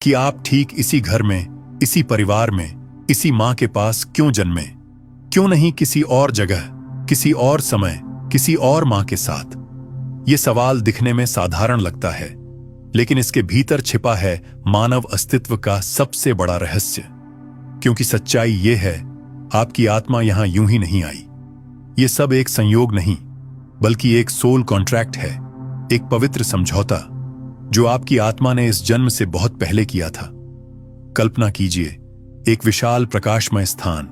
कि आप ठीक इसी घर में, इसी परिवार में, इसी मां के पास क्यों जन्मे? क्यों नहीं किसी और जगह, किसी और समय, किसी और मां के साथ? ये सवाल दिखने में साधारण लगता है, लेकिन इसके भीतर छिपा है मानव अस्तित्व का सबसे बड़ा रहस्य। क्योंकि सच्चाई ये है, आपकी आत्मा यहां यूं ही नहीं आई। ये सब एक संयोग नहीं, बल्कि एक सोल कॉन्ट्रैक्ट है, एक पवित्र समझौता जो आपकी आत्मा ने इस जन्म से बहुत पहले किया था। कल्पना कीजिए, एक विशाल प्रकाशमय स्थान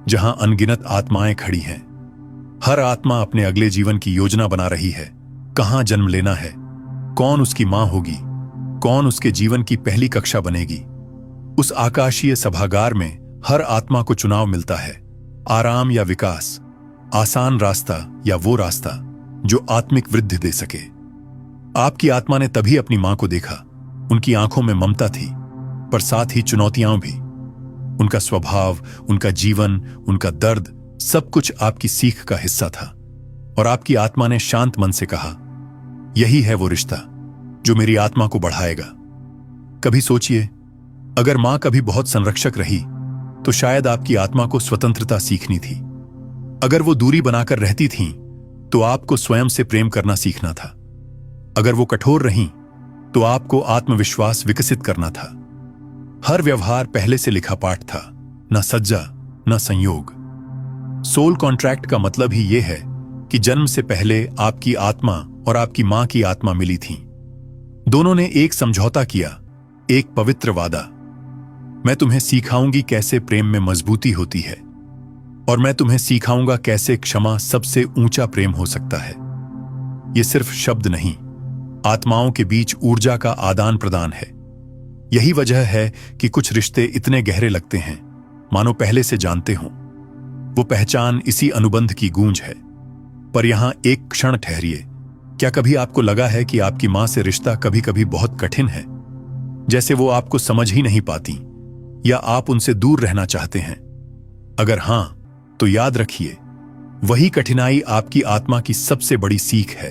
जहां अनगिनत आत्माएं खड़ी हैं। हर आत्मा अपने अगले जीवन की योजना बना रही है। कहां जन्म लेना है, कौन उसकी मां होगी, कौन उसके जीवन की पहली कक्षा बनेगी। उस आकाशीय सभागार में हर आत्मा को चुनाव मिलता है, आराम या विकास, आसान रास्ता या वो रास्ता जो आत्मिक वृद्धि दे सके। आपकी आत्मा ने तभी अपनी मां को देखा। उनकी आंखों में ममता थी, पर साथ ही चुनौतियां भी। उनका स्वभाव, उनका जीवन, उनका दर्द, सब कुछ आपकी सीख का हिस्सा था। और आपकी आत्मा ने शांत मन से कहा, यही है वो रिश्ता जो मेरी आत्मा को बढ़ाएगा। कभी सोचिए, अगर मां कभी बहुत संरक्षक रही तो शायद आपकी आत्मा को स्वतंत्रता सीखनी थी। अगर वो दूरी बनाकर रहती थीं तो आपको स्वयं से प्रेम करना सीखना था। अगर वो कठोर रहीं तो आपको आत्मविश्वास विकसित करना था। हर व्यवहार पहले से लिखा पाठ था, न सज्जा न संयोग। सोल कॉन्ट्रैक्ट का मतलब ही यह है कि जन्म से पहले आपकी आत्मा और आपकी मां की आत्मा मिली थीं। दोनों ने एक समझौता किया, एक पवित्र वादा। मैं तुम्हें सिखाऊंगी कैसे प्रेम में मजबूती होती है, और मैं तुम्हें सिखाऊंगा कैसे क्षमा सबसे ऊंचा प्रेम हो सकता है। यह सिर्फ शब्द नहीं, आत्माओं के बीच ऊर्जा का आदान प्रदान है। यही वजह है कि कुछ रिश्ते इतने गहरे लगते हैं, मानो पहले से जानते हों। वो पहचान इसी अनुबंध की गूंज है। पर यहां एक क्षण ठहरिए। क्या कभी आपको लगा है कि आपकी मां से रिश्ता कभी कभी बहुत कठिन है, जैसे वो आपको समझ ही नहीं पाती, या आप उनसे दूर रहना चाहते हैं? अगर हां, तो याद रखिए, वही कठिनाई आपकी आत्मा की सबसे बड़ी सीख है।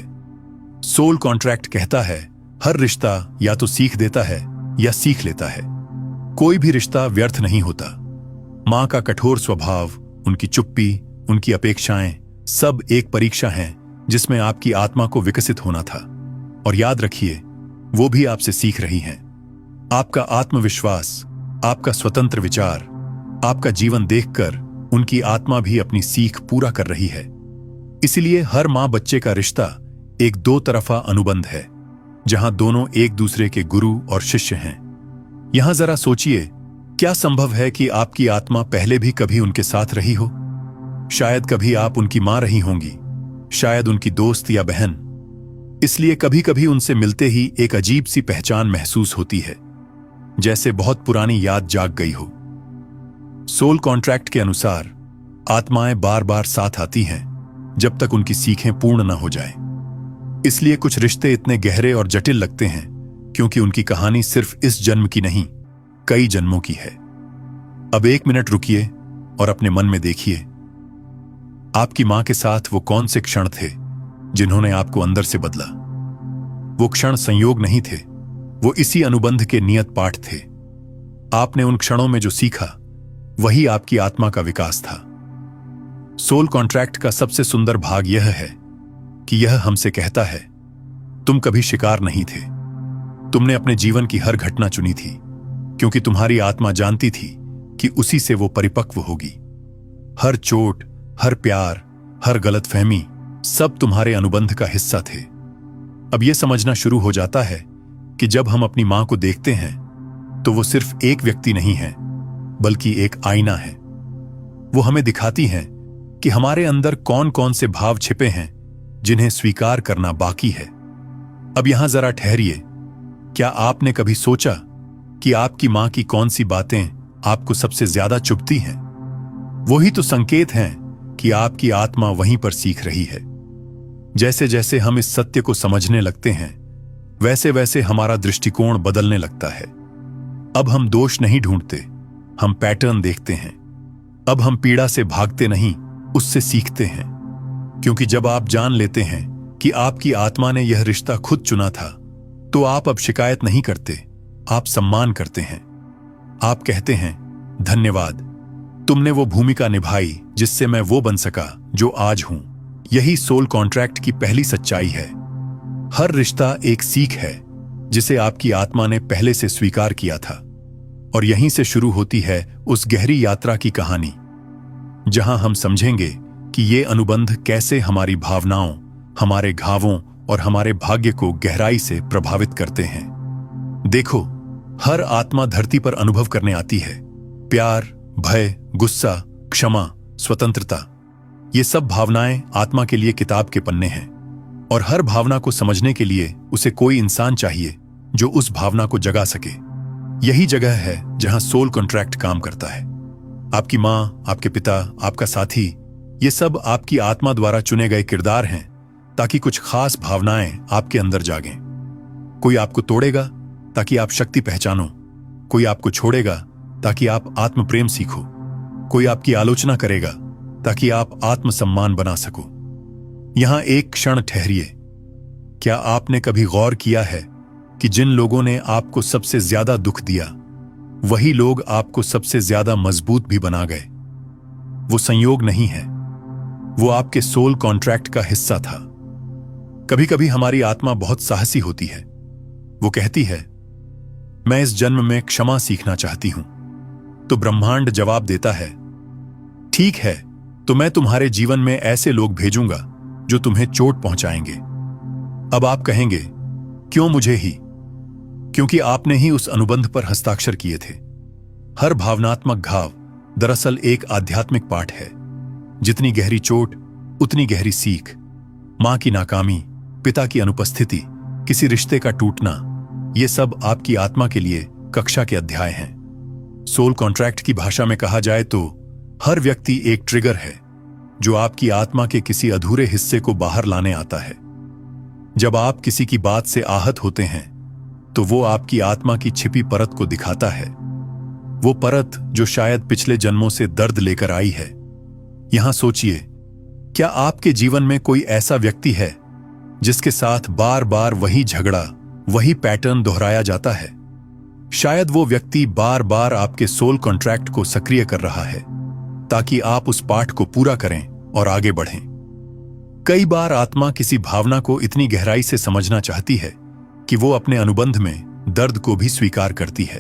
सोल कॉन्ट्रैक्ट कहता है, हर रिश्ता या तो सीख देता है या सीख लेता है। कोई भी रिश्ता व्यर्थ नहीं होता। मां का कठोर स्वभाव, उनकी चुप्पी, उनकी अपेक्षाएं, सब एक परीक्षा है जिसमें आपकी आत्मा को विकसित होना था। और याद रखिए, वो भी आपसे सीख रही हैं। आपका आत्मविश्वास, आपका स्वतंत्र विचार, आपका जीवन देखकर उनकी आत्मा भी अपनी सीख पूरा कर रही है। इसलिए हर मां बच्चे का रिश्ता एक दो तरफा अनुबंध है, जहां दोनों एक दूसरे के गुरु और शिष्य हैं। यहां जरा सोचिए, क्या संभव है कि आपकी आत्मा पहले भी कभी उनके साथ रही हो? शायद कभी आप उनकी मां रही होंगी, शायद उनकी दोस्त या बहन। इसलिए कभी कभी उनसे मिलते ही एक अजीब सी पहचान महसूस होती है, जैसे बहुत पुरानी याद जाग गई हो। सोल कॉन्ट्रैक्ट के अनुसार आत्माएं बार बार साथ आती हैं जब तक उनकी सीखें पूर्ण न हो जाए। इसलिए कुछ रिश्ते इतने गहरे और जटिल लगते हैं क्योंकि उनकी कहानी सिर्फ इस जन्म की नहीं, कई जन्मों की है। अब एक मिनट रुकिए और अपने मन में देखिए, आपकी मां के साथ वो कौन से क्षण थे जिन्होंने आपको अंदर से बदला? वो क्षण संयोग नहीं थे, वो इसी अनुबंध के नियत पाठ थे। आपने उन क्षणों में जो सीखा, वही आपकी आत्मा का विकास था। सोल कॉन्ट्रैक्ट का सबसे सुंदर भाग यह है कि यह हमसे कहता है, तुम कभी शिकार नहीं थे। तुमने अपने जीवन की हर घटना चुनी थी, क्योंकि तुम्हारी आत्मा जानती थी कि उसी से वो परिपक्व होगी। हर चोट, हर प्यार, हर गलतफहमी, सब तुम्हारे अनुबंध का हिस्सा थे। अब यह समझना शुरू हो जाता है कि जब हम अपनी मां को देखते हैं तो वो सिर्फ एक व्यक्ति नहीं है, बल्कि एक आईना है। वो हमें दिखाती है कि हमारे अंदर कौन कौन से भाव छिपे हैं जिन्हें स्वीकार करना बाकी है। अब यहां जरा ठहरिए। क्या आपने कभी सोचा कि आपकी मां की कौन सी बातें आपको सबसे ज्यादा चुभती हैं? वही तो संकेत हैं कि आपकी आत्मा वहीं पर सीख रही है। जैसे जैसे हम इस सत्य को समझने लगते हैं, वैसे वैसे हमारा दृष्टिकोण बदलने लगता है। अब हम दोष नहीं ढूंढते, हम पैटर्न देखते हैं। अब हम पीड़ा से भागते नहीं, उससे सीखते हैं। क्योंकि जब आप जान लेते हैं कि आपकी आत्मा ने यह रिश्ता खुद चुना था, तो आप अब शिकायत नहीं करते, आप सम्मान करते हैं। आप कहते हैं, धन्यवाद, तुमने वो भूमिका निभाई जिससे मैं वो बन सका जो आज हूं। यही सोल कॉन्ट्रैक्ट की पहली सच्चाई है। हर रिश्ता एक सीख है जिसे आपकी आत्मा ने पहले से स्वीकार किया था, और यहीं से शुरू होती है उस गहरी यात्रा की कहानी जहां हम समझेंगे कि ये अनुबंध कैसे हमारी भावनाओं, हमारे घावों और हमारे भाग्य को गहराई से प्रभावित करते हैं। देखो, हर आत्मा धरती पर अनुभव करने आती है। प्यार, भय, गुस्सा, क्षमा, स्वतंत्रता, ये सब भावनाएं आत्मा के लिए किताब के पन्ने हैं, और हर भावना को समझने के लिए उसे कोई इंसान चाहिए जो उस भावना को जगा सके। यही जगह है जहां सोल कॉन्ट्रैक्ट काम करता है। आपकी मां, आपके पिता, आपका साथी, ये सब आपकी आत्मा द्वारा चुने गए किरदार हैं ताकि कुछ खास भावनाएं आपके अंदर जागें। कोई आपको तोड़ेगा ताकि आप शक्ति पहचानो, कोई आपको छोड़ेगा ताकि आप आत्म प्रेम सीखो, कोई आपकी आलोचना करेगा ताकि आप आत्मसम्मान बना सको। यहां एक क्षण ठहरिए। क्या आपने कभी गौर किया है कि जिन लोगों ने आपको सबसे ज्यादा दुख दिया, वही लोग आपको सबसे ज्यादा मजबूत भी बना गए? वो संयोग नहीं है, वो आपके सोल कॉन्ट्रैक्ट का हिस्सा था। कभी कभी हमारी आत्मा बहुत साहसी होती है। वो कहती है, मैं इस जन्म में क्षमा सीखना चाहती हूं। तो ब्रह्मांड जवाब देता है, ठीक है, तो मैं तुम्हारे जीवन में ऐसे लोग भेजूंगा जो तुम्हें चोट पहुंचाएंगे। अब आप कहेंगे, क्यों मुझे ही? क्योंकि आपने ही उस अनुबंध पर हस्ताक्षर किए थे। हर भावनात्मक घाव दरअसल एक आध्यात्मिक पाठ है। जितनी गहरी चोट, उतनी गहरी सीख। मां की नाकामी, पिता की अनुपस्थिति, किसी रिश्ते का टूटना, ये सब आपकी आत्मा के लिए कक्षा के अध्याय हैं। सोल कॉन्ट्रैक्ट की भाषा में कहा जाए तो हर व्यक्ति एक ट्रिगर है जो आपकी आत्मा के किसी अधूरे हिस्से को बाहर लाने आता है। जब आप किसी की बात से आहत होते हैं तो वो आपकी आत्मा की छिपी परत को दिखाता है, वो परत जो शायद पिछले जन्मों से दर्द लेकर आई है। यहां सोचिए, क्या आपके जीवन में कोई ऐसा व्यक्ति है जिसके साथ बार बार वही झगड़ा, वही पैटर्न दोहराया जाता है? शायद वो व्यक्ति बार बार आपके सोल कॉन्ट्रैक्ट को सक्रिय कर रहा है ताकि आप उस पाठ को पूरा करें और आगे बढ़ें। कई बार आत्मा किसी भावना को इतनी गहराई से समझना चाहती है कि वो अपने अनुबंध में दर्द को भी स्वीकार करती है,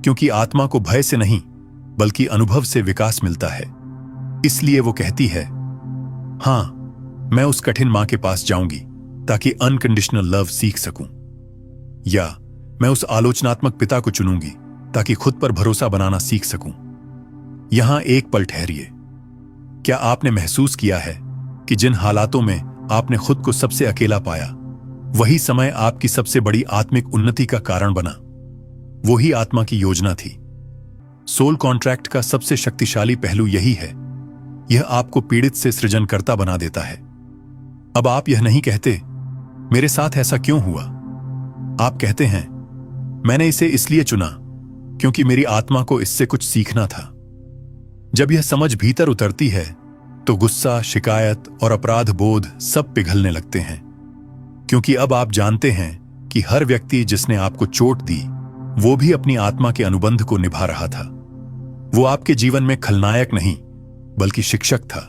क्योंकि आत्मा को भय से नहीं बल्कि अनुभव से विकास मिलता है। इसलिए वो कहती है, हां, मैं उस कठिन मां के पास जाऊंगी ताकि अनकंडीशनल लव सीख सकूं, या मैं उस आलोचनात्मक पिता को चुनूंगी ताकि खुद पर भरोसा बनाना सीख सकूं। यहां एक पल ठहरिए। क्या आपने महसूस किया है कि जिन हालातों में आपने खुद को सबसे अकेला पाया, वही समय आपकी सबसे बड़ी आत्मिक उन्नति का कारण बना? वही आत्मा की योजना थी। सोल कॉन्ट्रैक्ट का सबसे शक्तिशाली पहलू यही है, यह आपको पीड़ित से सृजनकर्ता बना देता है। अब आप यह नहीं कहते, मेरे साथ ऐसा क्यों हुआ? आप कहते हैं, मैंने इसे इसलिए चुना क्योंकि मेरी आत्मा को इससे कुछ सीखना था। जब यह समझ भीतर उतरती है तो गुस्सा, शिकायत और अपराध बोध सब पिघलने लगते हैं, क्योंकि अब आप जानते हैं कि हर व्यक्ति जिसने आपको चोट दी, वो भी अपनी आत्मा के अनुबंध को निभा रहा था। वो आपके जीवन में खलनायक नहीं बल्कि शिक्षक था।